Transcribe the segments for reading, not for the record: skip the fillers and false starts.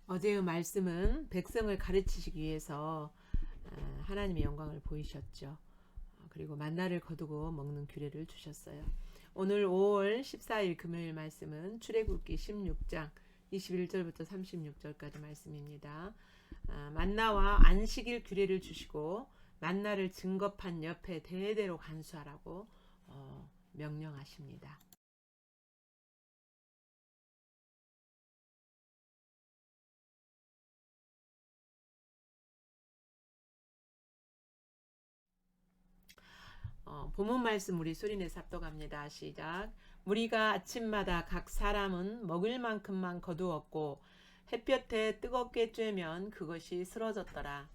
어제의 말씀은 백성을 가르치시기 위해서 하나님의 영광을 보이셨죠. 그리고 만나를 거두고 먹는 규례를 주셨어요. 오늘 5월 14일 금요일 말씀은 출애굽기 16장 21절부터 36절까지 말씀입니다. 만나와 안식일 규례를 주시고 만나를 증거판 옆에 대대로 간수하라고 명령하십니다. 본문 말씀 우리 소리내서 합독합니다. 시작. 무리가 아침마다 각 사람은 먹을 만큼만 거두었고 햇볕에 뜨겁게 쬐면 그것이 쓰러졌더라.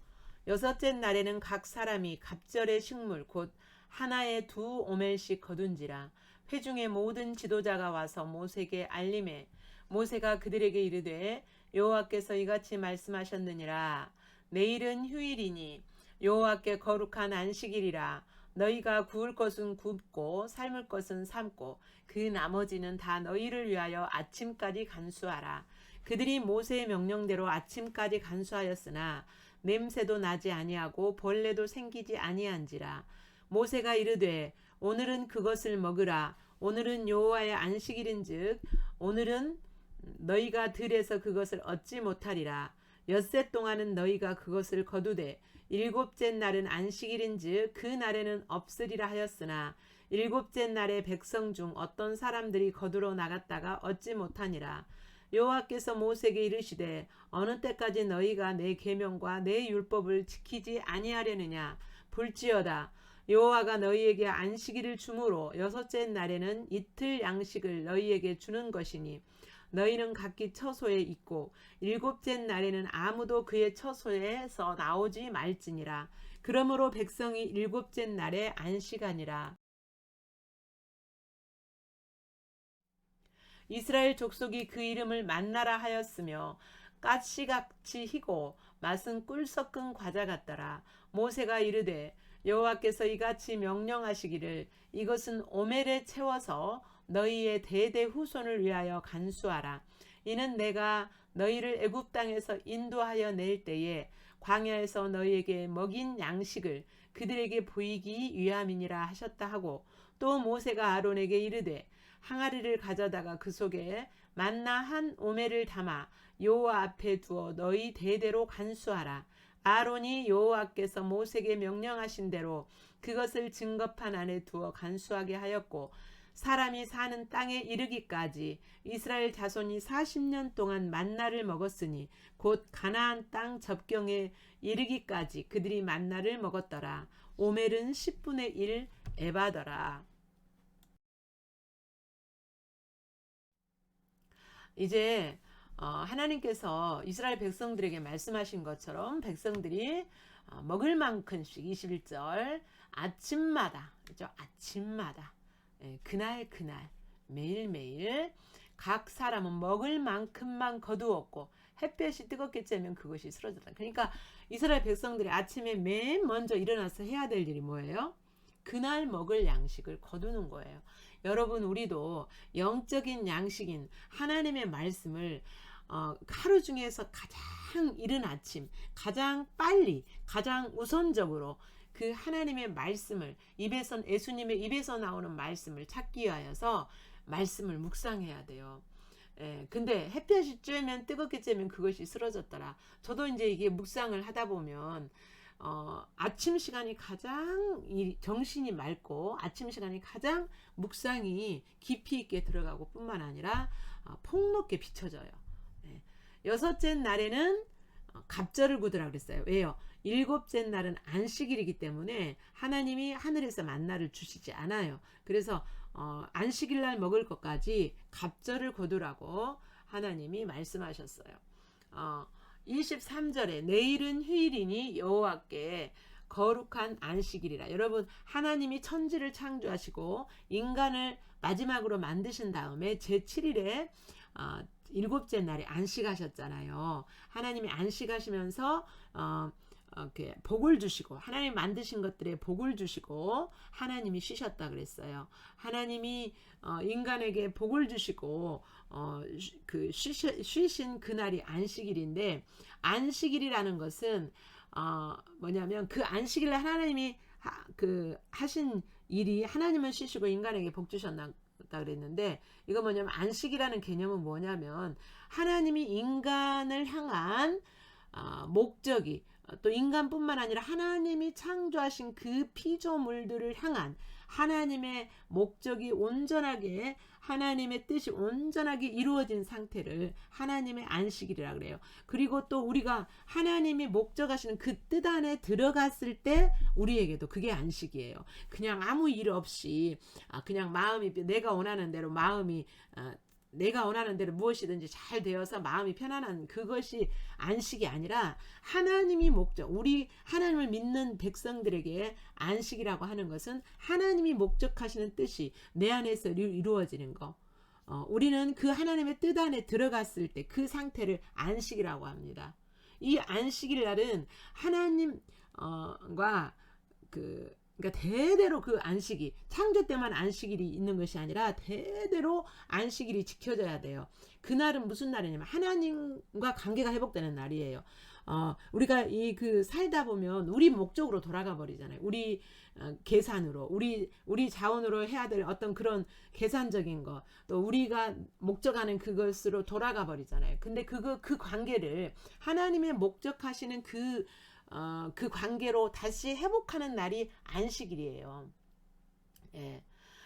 여섯째 날에는 각 사람이 갑절의 식물 곧 하나에 2오멜씩 거둔지라. 회중의 모든 지도자가 와서 모세에게 알림해 모세가 그들에게 이르되 여호와께서 이같이 말씀하셨느니라. 내일은 휴일이니 여호와께 거룩한 안식일이라. 너희가 구울 것은 굽고 삶을 것은 삶고 그 나머지는 다 너희를 위하여 아침까지 간수하라. 그들이 모세의 명령대로 아침까지 간수하였으나 냄새도 나지 아니하고 벌레도 생기지 아니한지라. 모세가 이르되 오늘은 그것을 먹으라. 오늘은 여호와의 안식일인즉 오늘은 너희가 들에서 그것을 얻지 못하리라. 엿새 동안은 너희가 그것을 거두되 일곱째 날은 안식일인즉 그 날에는 없으리라 하였으나 일곱째 날에 백성 중 어떤 사람들이 거두러 나갔다가 얻지 못하니라. 여호와께서 모세에게 이르시되 어느 때까지 너희가 내 계명과 내 율법을 지키지 아니하려느냐. 볼지어다 여호와가 너희에게 안식일을 주므로 여섯째 날에는 이틀 양식을 너희에게 주는 것이니 너희는 각기 처소에 있고 일곱째 날에는 아무도 그의 처소에서 나오지 말지니라. 그러므로 백성이 일곱째 날에 안식하니라. 이스라엘 족속이 그 이름을 만나라 하였으며 가시같이 희고 맛은 꿀 섞은 과자 같더라. 모세가 이르되 여호와께서 이같이 명령하시기를 이것은 오멜에 채워서 너희의 대대 후손을 위하여 간수하라. 이는 내가 너희를 애굽 땅에서 인도하여 낼 때에 광야에서 너희에게 먹인 양식을 그들에게 보이기 위함이니라 하셨다 하고 또 모세가 아론에게 이르되 항아리를 가져다가 그 속에 만나 한 오멜을 담아 여호와 앞에 두어 너희 대대로 간수하라. 아론이 여호와께서 모세에게 명령하신 대로 그것을 증거판 안에 두어 간수하게 하였고 사람이 사는 땅에 이르기까지 이스라엘 자손이 40년 동안 만나를 먹었으니 곧 가나안 땅 접경에 이르기까지 그들이 만나를 먹었더라. 오멜은 10분의 1 에바더라. 이제 하나님께서 이스라엘 백성들에게 말씀하신 것처럼 백성들이 먹을 만큼씩 21절 아침마다 그죠? 아침마다 그날 매일매일 각 사람은 먹을 만큼만 거두었고 햇볕이 뜨겁게 쬐면 그것이 쓰러졌다. 그러니까 이스라엘 백성들이 아침에 맨 먼저 일어나서 해야 될 일이 뭐예요? 그날 먹을 양식을 거두는 거예요. 여러분 우리도 영적인 양식인 하나님의 말씀을 하루 중에서 가장 이른 아침 가장 빨리 가장 우선적으로 그 하나님의 말씀을 입에서 예수님의 입에서 나오는 말씀을 찾기 위하여서 말씀을 묵상해야 돼요. 근데 햇볕이 쬐면 뜨겁게 쬐면 그것이 쓰러졌더라. 저도 이제 이게 묵상을 하다 보면 아침 시간이 가장 정신이 맑고 아침 시간이 가장 묵상이 깊이 있게 들어가고 뿐만 아니라 폭넓게 비춰져요. 여섯째 날에는 갑절을 구두라 그랬어요. 왜요? 일곱째 날은 안식일이기 때문에 하나님이 하늘에서 만나를 주시지 않아요. 그래서 안식일 날 먹을 것까지 갑절을 거두라고 하나님이 말씀하셨어요. 23절에 내일은 휴일이니 여호와께 거룩한 안식일이라. 여러분 하나님이 천지를 창조하시고 인간을 마지막으로 만드신 다음에 제7일에 일곱째 날에 안식하셨잖아요. 하나님이 안식하시면서 이렇게 복을 주시고 하나님 만드신 것들에 복을 주시고 하나님이 쉬셨다 그랬어요. 하나님이 인간에게 복을 주시고 쉬신 그날이 안식일인데, 안식일이라는 것은 뭐냐면 그 안식일에 하나님이 하신 일이, 하나님은 쉬시고 인간에게 복 주셨다 그랬는데, 이거 뭐냐면 안식이라는 개념은 뭐냐면 하나님이 인간을 향한 목적이, 또 인간뿐만 아니라 하나님이 창조하신 그 피조물들을 향한 하나님의 목적이 온전하게, 하나님의 뜻이 온전하게 이루어진 상태를 하나님의 안식일이라 그래요. 그리고 또 우리가 하나님이 목적하시는 그 뜻 안에 들어갔을 때 우리에게도 그게 안식이에요. 그냥 아무 일 없이 그냥 마음이, 내가 원하는 대로 마음이 내가 원하는 대로 무엇이든지 잘 되어서 마음이 편안한 그것이 안식이 아니라, 하나님이 목적, 우리 하나님을 믿는 백성들에게 안식이라고 하는 것은 하나님이 목적하시는 뜻이 내 안에서 이루어지는 거. 우리는 그 하나님의 뜻 안에 들어갔을 때 그 상태를 안식이라고 합니다. 이 안식일 날은 하나님과 그러니까 대대로 그 안식이, 창조 때만 안식일이 있는 것이 아니라 대대로 안식일이 지켜져야 돼요. 그날은 무슨 날이냐면 하나님과 관계가 회복되는 날이에요. 우리가 살다 보면 우리 목적으로 돌아가 버리잖아요. 우리 계산으로, 우리 자원으로 해야 될 어떤 그런 계산적인 거, 또 우리가 목적하는 그것으로 돌아가 버리잖아요. 근데 그 관계를 하나님의 목적하시는 그 관계로 다시 회복하는 날이 안식일이에요. 예.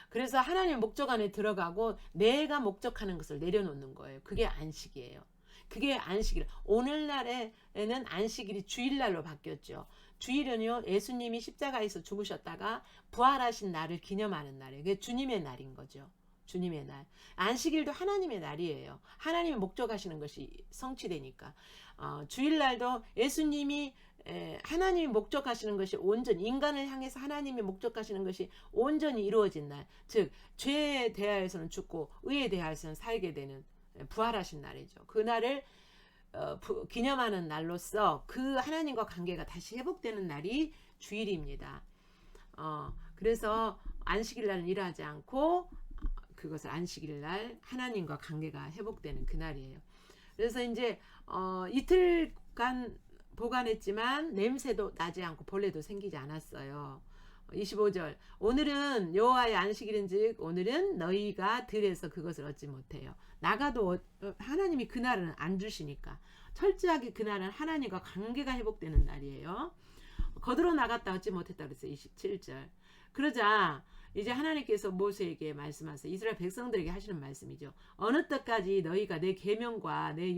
그래서 하나님의 목적 안에 들어가고 내가 목적하는 것을 내려놓는 거예요. 그게 안식이에요. 그게 안식일. 오늘날에는 안식일이 주일날로 바뀌었죠. 주일은요, 예수님이 십자가에서 죽으셨다가 부활하신 날을 기념하는 날이에요. 그게 주님의 날인 거죠. 주님의 날. 안식일도 하나님의 날이에요. 하나님이 목적하시는 것이 성취되니까. 주일날도 예수님이 하나님이 목적하시는 것이 온전히, 인간을 향해서 하나님이 목적하시는 것이 온전히 이루어진 날, 즉 죄에 대하여서는 죽고 의에 대하여서는 살게 되는 부활하신 날이죠. 그 날을 기념하는 날로서 그 하나님과 관계가 다시 회복되는 날이 주일입니다. 그래서 안식일 날은 일하지 않고 그것을 안식일 날 하나님과 관계가 회복되는 그 날이에요. 그래서 이제 이틀간 보관했지만 냄새도 나지 않고 벌레도 생기지 않았어요. 25절, 오늘은 여호와의 안식일인즉 오늘은 너희가 들에서 그것을 얻지 못해요. 나가도 하나님이 그날은 안 주시니까, 철저하게 그날은 하나님과 관계가 회복되는 날이에요. 거들어 나갔다 얻지 못했다 그랬어요. 27절. 그러자 이제 하나님께서 모세에게 말씀하세요. 이스라엘 백성들에게 하시는 말씀이죠. 어느 때까지 너희가 내 계명과 내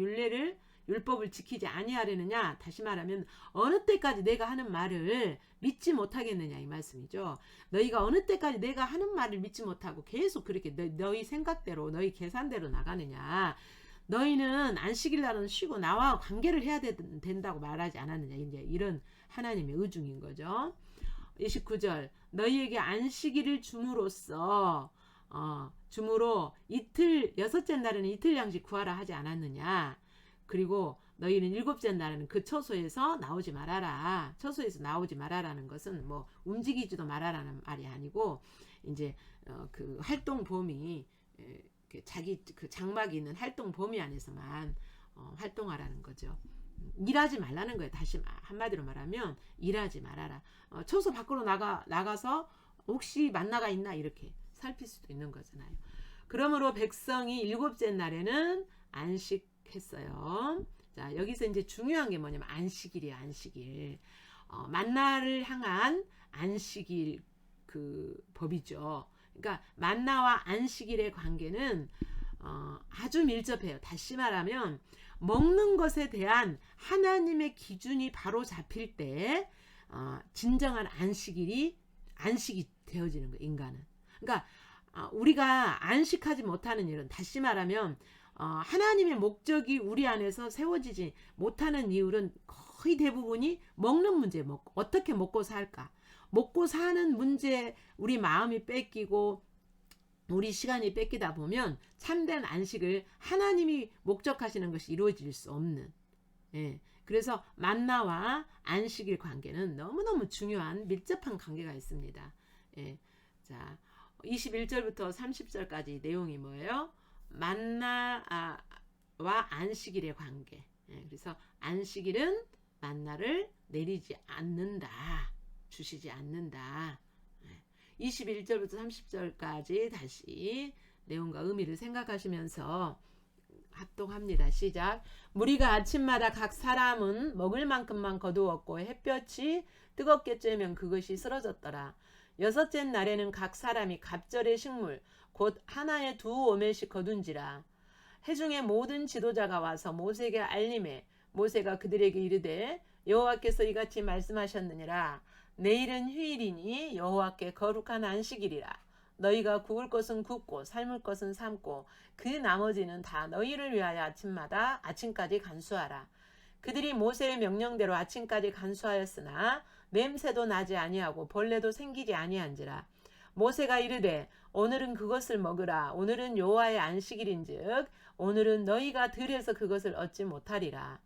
율법을 지키지 아니하려느냐. 다시 말하면 어느 때까지 내가 하는 말을 믿지 못하겠느냐, 이 말씀이죠. 너희가 어느 때까지 내가 하는 말을 믿지 못하고 계속 그렇게 너희 생각대로, 너희 계산대로 나가느냐. 너희는 안식일 날은 쉬고 나와 관계를 해야 된다고 말하지 않았느냐. 이제 이런 하나님의 의중인 거죠. 29절, 너희에게 안식일을 줌으로 여섯째 날에는 이틀 양식 구하라 하지 않았느냐. 그리고 너희는 일곱째 날에는 그 처소에서 나오지 말아라. 처소에서 나오지 말아라는 것은 뭐 움직이지도 말아라는 말이 아니고, 이제 그 활동 범위, 자기 그 장막이 있는 활동 범위 안에서만 활동하라는 거죠. 일하지 말라는 거예요. 다시 한마디로 말하면 일하지 말아라. 처소 밖으로 나가서 혹시 만나가 있나 이렇게 살필 수도 있는 거잖아요. 그러므로 백성이 일곱째 날에는 안식했어요. 자, 여기서 이제 중요한 게 뭐냐면 안식일이에요. 안식일. 만나를 향한 안식일 그 법이죠. 그러니까 만나와 안식일의 관계는 아주 밀접해요. 다시 말하면 먹는 것에 대한 하나님의 기준이 바로 잡힐 때 진정한 안식이 되어지는 거예요. 인간은. 그러니까 우리가 안식하지 못하는 일은, 다시 말하면 하나님의 목적이 우리 안에서 세워지지 못하는 이유는 거의 대부분이 먹는 문제, 어떻게 먹고 살까, 먹고 사는 문제, 우리 마음이 뺏기고 우리 시간이 뺏기다 보면 참된 안식을 하나님이 목적하시는 것이 이루어질 수 없는, 그래서 만나와 안식일 관계는 너무너무 중요한 밀접한 관계가 있습니다. 자, 21절부터 30절까지 내용이 뭐예요? 만나와 안식일의 관계. 그래서 안식일은 만나를 내리지 않는다. 주시지 않는다. 21절부터 30절까지 다시 내용과 의미를 생각하시면서 합독합니다. 시작. 무리가 아침마다 각 사람은 먹을 만큼만 거두었고 햇볕이 뜨겁게 쬐면 그것이 쓰러졌더라. 여섯째 날에는 각 사람이 갑절의 식물 곧 하나에 2오멜씩 거둔지라. 회중의 모든 지도자가 와서 모세에게 알림해 모세가 그들에게 이르되 여호와께서 이같이 말씀하셨느니라. 내일은 휴일이니 여호와께 거룩한 안식일이라. 너희가 구울 것은 굽고 삶을 것은 삶고 그 나머지는 다 너희를 위하여 아침마다 아침까지 간수하라. 그들이 모세의 명령대로 아침까지 간수하였으나 냄새도 나지 아니하고 벌레도 생기지 아니한지라. 모세가 이르되 오늘은 그것을 먹으라. 오늘은 여호와의 안식일인즉 오늘은 너희가 들에서 그것을 얻지 못하리라.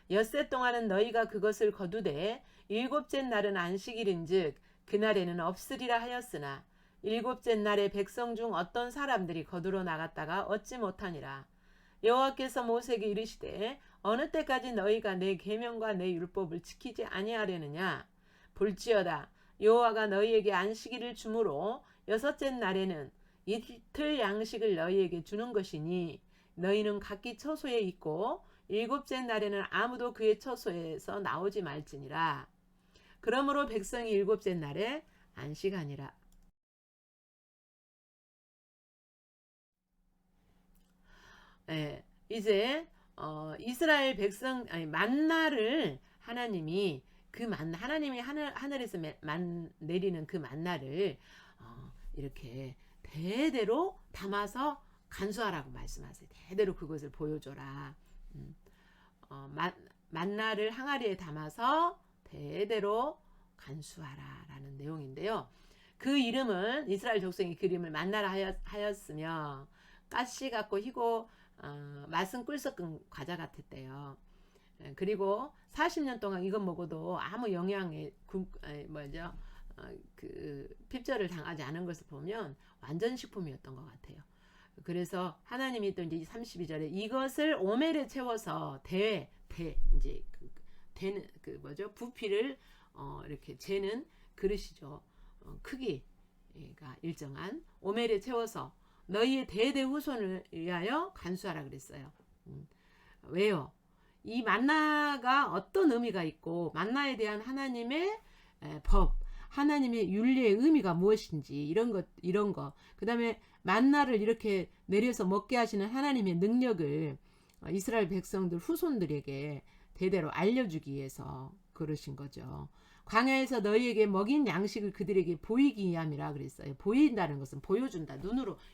엿새 동안은 너희가 그것을 거두되 일곱째 날은 안식일인즉 그날에는 없으리라 하였으나 일곱째 날에 백성 중 어떤 사람들이 거두러 나갔다가 얻지 못하니라. 여호와께서 모세에게 이르시되 어느 때까지 너희가 내 계명과 내 율법을 지키지 아니하려느냐. 볼지어다 여호와가 너희에게 안식일을 주므로 여섯째 날에는 이틀 양식을 너희에게 주는 것이니 너희는 각기 처소에 있고 일곱째 날에는 아무도 그의 처소에서 나오지 말지니라. 그러므로 백성이 일곱째 날에 안식하니라. 이제 이스라엘 백성 만나를 하나님이 하나님이 하늘에서 내리는 그 만나를 이렇게 대대로 담아서 간수하라고 말씀하세요. 대대로 그것을 보여줘라. 만나를 항아리에 담아서 대대로 간수하라라는 내용인데요. 그 이름은 이스라엘 족속이 그 이름을 만나라 하였으며 가시 같고 희고 맛은 꿀 섞은 과자 같았대요. 그리고 40년 동안 이것 먹어도 아무 영양에 핍절을 당하지 않은 것을 보면 완전 식품이었던 것 같아요. 그래서 하나님이 또 이제 32절에 이것을 오멜에 채워서 이제 부피를 이렇게 재는 그릇이죠. 크기가 일정한 오멜에 채워서 너희의 대대 후손을 위하여 간수하라 그랬어요. 왜요? 이 만나가 어떤 의미가 있고 만나에 대한 하나님의 법, 하나님의 윤리의 의미가 무엇인지 이런 거. 그다음에 만나를 이렇게 내려서 먹게 하시는 하나님의 능력을 이스라엘 백성들 후손들에게 대대로 알려주기 위해서 그러신 거죠. 광야에서 너희에게 먹인 양식을 그들에게 보이기 위함이라 그랬어요. 보인다는 것은 보여준다.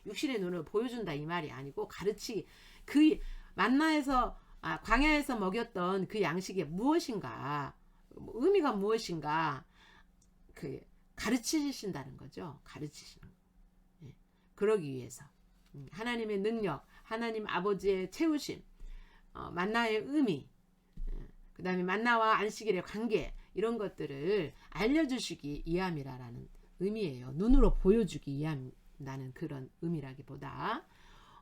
육신의 눈으로 보여준다 이 말이 아니고 가르치기. 그 광야에서 먹였던 그 양식이 무엇인가, 의미가 무엇인가, 가르치신다는 거죠. 가르치시는 거. 그러기 위해서 하나님의 능력, 하나님 아버지의 채우심, 만나의 의미, 그 다음에 만나와 안식일의 관계 이런 것들을 알려주시기 위함이라는 의미예요. 눈으로 보여주기 위함이라는 그런 의미라기보다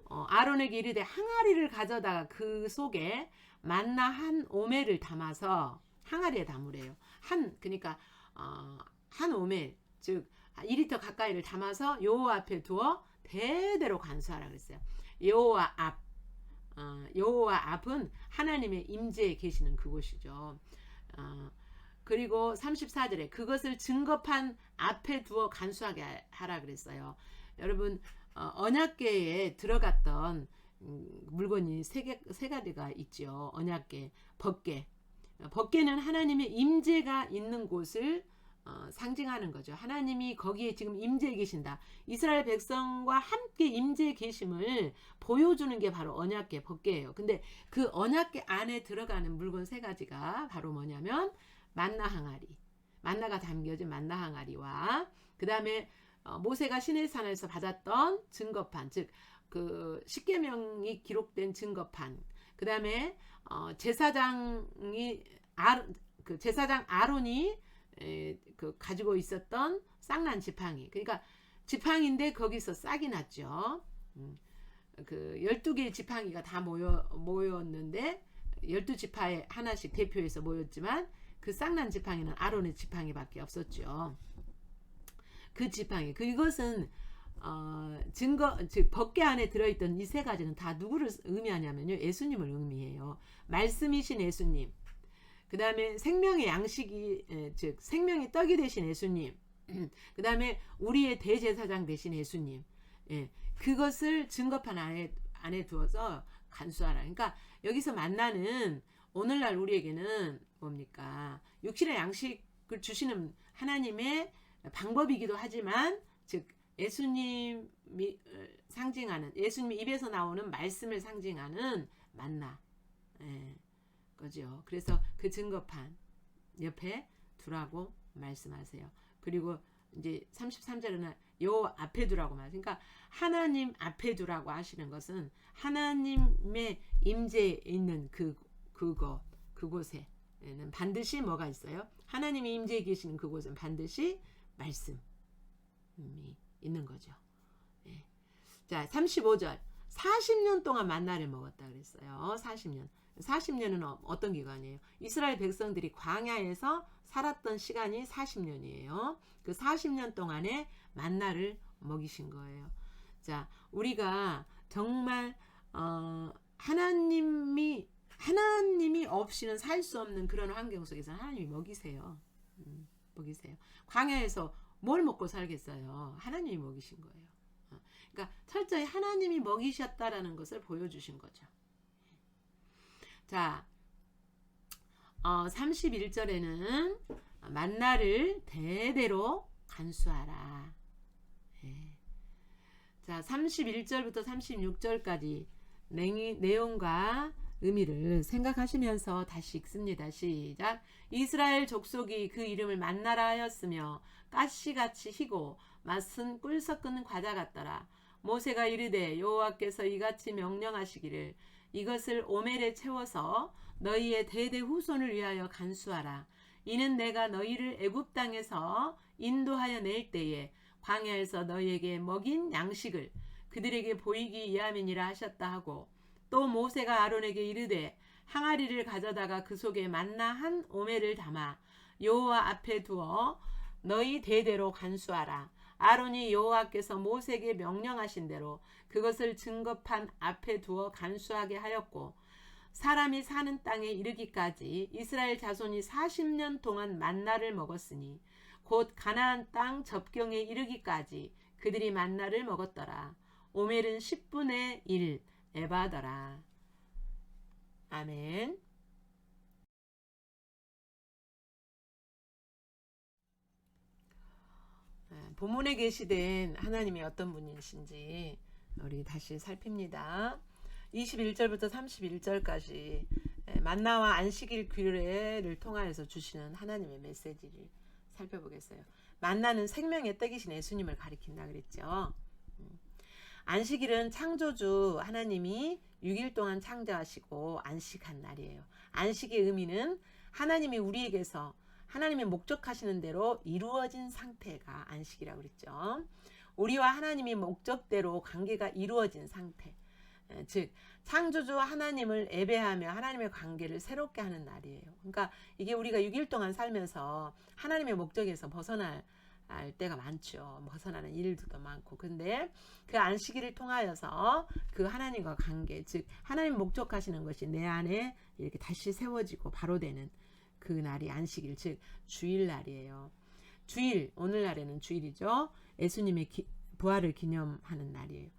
아론에게 이르되 항아리를 가져다가 그 속에 만나 한 오멜을 담아서 항아리에 담으래요. 그러니까 한 오멜 즉 2리터 가까이를 담아서 여호와 앞에 두어 대대로 간수하라 그랬어요. 여호와 앞은 하나님의 임재에 계시는 그곳이죠. 그리고 34절에 그것을 증거판 앞에 두어 간수하게 하라 그랬어요. 여러분 언약궤에 들어갔던 물건이 세 가지가 있죠. 언약궤, 법궤는 하나님의 임재가 있는 곳을 상징하는 거죠. 하나님이 거기에 지금 임재해 계신다. 이스라엘 백성과 함께 임재해 계심을 보여주는 게 바로 언약궤, 법궤예요. 근데 그 언약궤 안에 들어가는 물건 세 가지가 바로 뭐냐면 만나 항아리, 만나가 담겨진 만나 항아리와 그 다음에 모세가 시내산에서 받았던 증거판, 즉 그 십계명이 기록된 증거판, 그 다음에 제사장 아론이 가지고 있었던 쌍난 지팡이, 그러니까 지팡이인데 거기서 싹이 났죠. 그 12개의 지팡이가 다 모였는데 12지파에 하나씩 대표해서 모였지만 그 쌍난 지팡이는 아론의 지팡이밖에 없었죠. 그 지팡이 그것은 증거 즉 법궤 안에 들어있던 이 세 가지는 다 누구를 의미하냐면요, 예수님을 의미해요. 말씀이신 예수님, 그 다음에 생명의 양식이 즉 생명의 떡이 되신 예수님, 그 다음에 우리의 대제사장 되신 예수님, 그것을 증거판 안에 두어서 간수하라. 그러니까 여기서 만나는 오늘날 우리에게는 뭡니까? 육신의 양식을 주시는 하나님의 방법이기도 하지만 즉 예수님이 상징하는, 예수님 입에서 나오는 말씀을 상징하는 만나 거죠. 그래서 그 증거판 옆에 두라고 말씀하세요. 그리고 이제 33절에는 요 앞에 두라고 말해요. 그러니까 하나님 앞에 두라고 하시는 것은 하나님의 임재에 있는 그곳에는 반드시 뭐가 있어요? 하나님이 임재해 계시는 그곳은 반드시 말씀이 있는 거죠. 자, 35절. 40년 동안 만나를 먹었다 그랬어요. 40년. 40년은 어떤 기간이에요? 이스라엘 백성들이 광야에서 살았던 시간이 40년이에요. 그 40년 동안에 만나를 먹이신 거예요. 자, 우리가 정말 하나님이 없이는 살 수 없는 그런 환경 속에서 하나님이 먹이세요. 먹이세요. 광야에서 뭘 먹고 살겠어요? 하나님이 먹이신 거예요. 그러니까 철저히 하나님이 먹이셨다라는 것을 보여주신 거죠. 자, 31절에는 만나를 대대로 간수하라. 자, 31절부터 36절까지 내용과 의미를 생각하시면서 다시 읽습니다. 시작. 이스라엘 족속이 그 이름을 만나라 하였으며 가시같이 희고 맛은 꿀 섞은 과자 같더라. 모세가 이르되 여호와께서 이같이 명령하시기를 이것을 오멜에 채워서 너희의 대대 후손을 위하여 간수하라. 이는 내가 너희를 애굽 땅에서 인도하여 낼 때에 광야에서 너희에게 먹인 양식을 그들에게 보이기 위함이니라 하셨다 하고, 또 모세가 아론에게 이르되 항아리를 가져다가 그 속에 만나 한 오멜을 담아 여호와 앞에 두어 너희 대대로 간수하라. 아론이 여호와께서 모세에게 명령하신 대로 그것을 증거판 앞에 두어 간수하게 하였고, 사람이 사는 땅에 이르기까지 이스라엘 자손이 40년 동안 만나를 먹었으니 곧 가나안 땅 접경에 이르기까지 그들이 만나를 먹었더라. 오멜은 10분의 1 에바더라. 아멘. 본문에 계시된 하나님이 어떤 분이신지 우리 다시 살핍니다. 21절부터 31절까지 만나와 안식일 규례를 통하여서 주시는 하나님의 메시지를 살펴보겠어요. 만나는 생명의 떡이신 예수님을 가리킨다 그랬죠. 안식일은 창조주 하나님이 6일 동안 창조하시고 안식한 날이에요. 안식의 의미는 하나님이 우리에게서 하나님이 목적하시는 대로 이루어진 상태가 안식이라고 그랬죠. 우리와 하나님이 목적대로 관계가 이루어진 상태, 즉 창조주 하나님을 예배하며 하나님의 관계를 새롭게 하는 날이에요. 그러니까 이게 우리가 6일 동안 살면서 하나님의 목적에서 벗어날 때가 많죠. 벗어나는 일들도 많고. 근데 그 안식일을 통하여서 그 하나님과 관계, 즉 하나님 목적하시는 것이 내 안에 이렇게 다시 세워지고 바로 되는 그 날이 안식일, 즉 주일날이에요. 주일, 오늘날에는 주일이죠. 예수님의 부활을 기념하는 날이에요.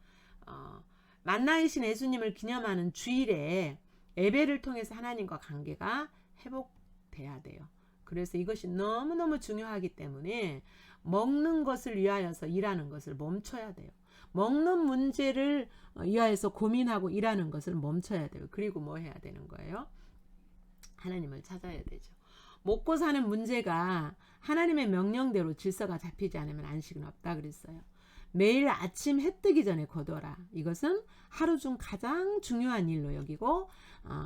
만나이신 예수님을 기념하는 주일에 예배를 통해서 하나님과 관계가 회복돼야 돼요. 그래서 이것이 너무너무 중요하기 때문에 먹는 것을 위하여서 일하는 것을 멈춰야 돼요. 먹는 문제를 위하여서 고민하고 일하는 것을 멈춰야 돼요. 그리고 뭐 해야 되는 거예요? 하나님을 찾아야 되죠. 먹고 사는 문제가 하나님의 명령대로 질서가 잡히지 않으면 안식은 없다 그랬어요. 매일 아침 해 뜨기 전에 거두어라. 이것은 하루 중 가장 중요한 일로 여기고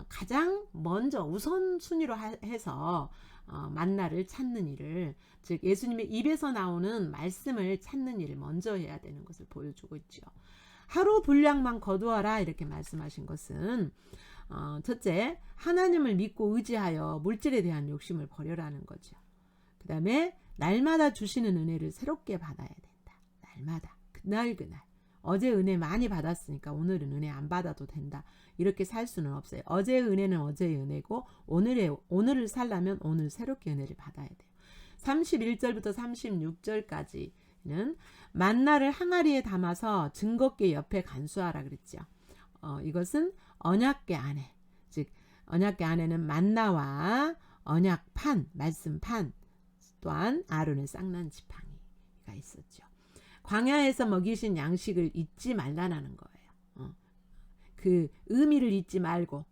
가장 먼저 우선순위로 해서 만나를 찾는 일을, 즉 예수님의 입에서 나오는 말씀을 찾는 일을 먼저 해야 되는 것을 보여주고 있죠. 하루 분량만 거두어라 이렇게 말씀하신 것은 첫째, 하나님을 믿고 의지하여 물질에 대한 욕심을 버려라는 거죠. 그 다음에 날마다 주시는 은혜를 새롭게 받아야 된다. 날마다 그날 어제 은혜 많이 받았으니까 오늘은 은혜 안 받아도 된다. 이렇게 살 수는 없어요. 어제의 은혜는 어제의 은혜고 오늘을 살려면 오늘 새롭게 은혜를 받아야 돼요. 31절부터 36절까지는 만나를 항아리에 담아서 증거궤 옆에 간수하라 그랬죠. 이것은 언약궤 안에, 즉 언약궤 안에는 만나와 언약판, 말씀판, 또한 아론의 쌍난 지팡이가 있었죠. 광야에서 먹이신 양식을 잊지 말라는 거예요. 그 의미를 잊지 말고,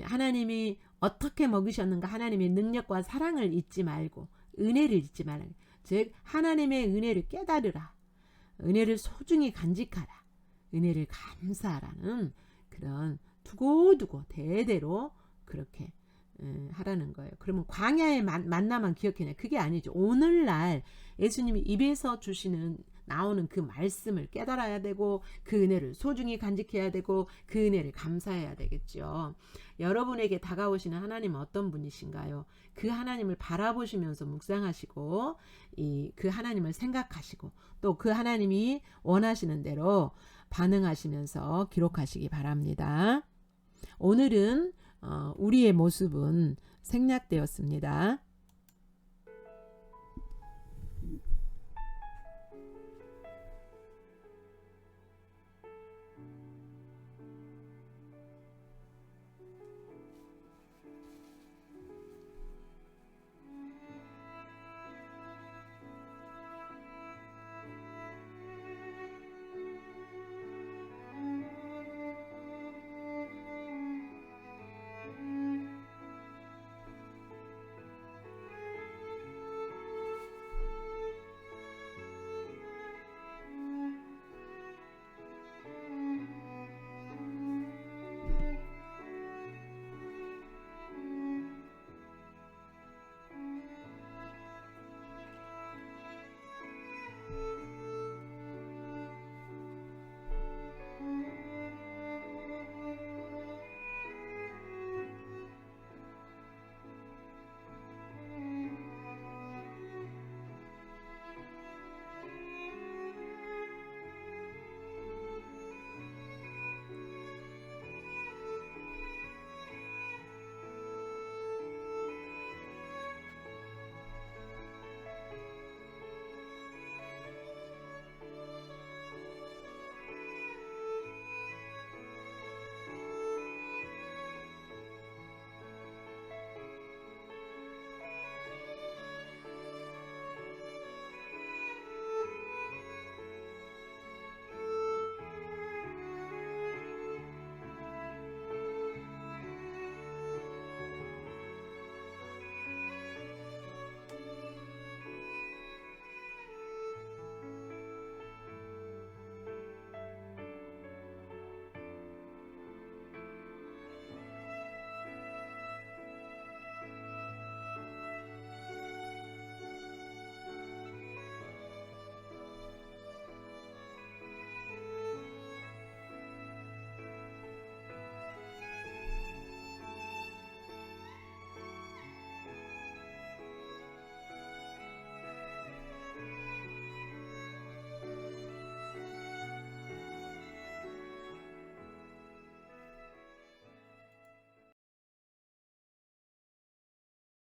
하나님이 어떻게 먹으셨는가, 하나님의 능력과 사랑을 잊지 말고, 은혜를 잊지 말라. 즉 하나님의 은혜를 깨달으라. 은혜를 소중히 간직하라. 은혜를 감사하라는 그런 두고두고 대대로 그렇게 하라는 거예요. 그러면 광야의 만나만 기억해내. 그게 아니죠. 오늘날 예수님이 입에서 나오는 그 말씀을 깨달아야 되고, 그 은혜를 소중히 간직해야 되고, 그 은혜를 감사해야 되겠죠. 여러분에게 다가오시는 하나님은 어떤 분이신가요? 그 하나님을 바라보시면서 묵상하시고, 그 하나님을 생각하시고, 또 그 하나님이 원하시는 대로 반응하시면서 기록하시기 바랍니다. 오늘은 우리의 모습은 생략되었습니다.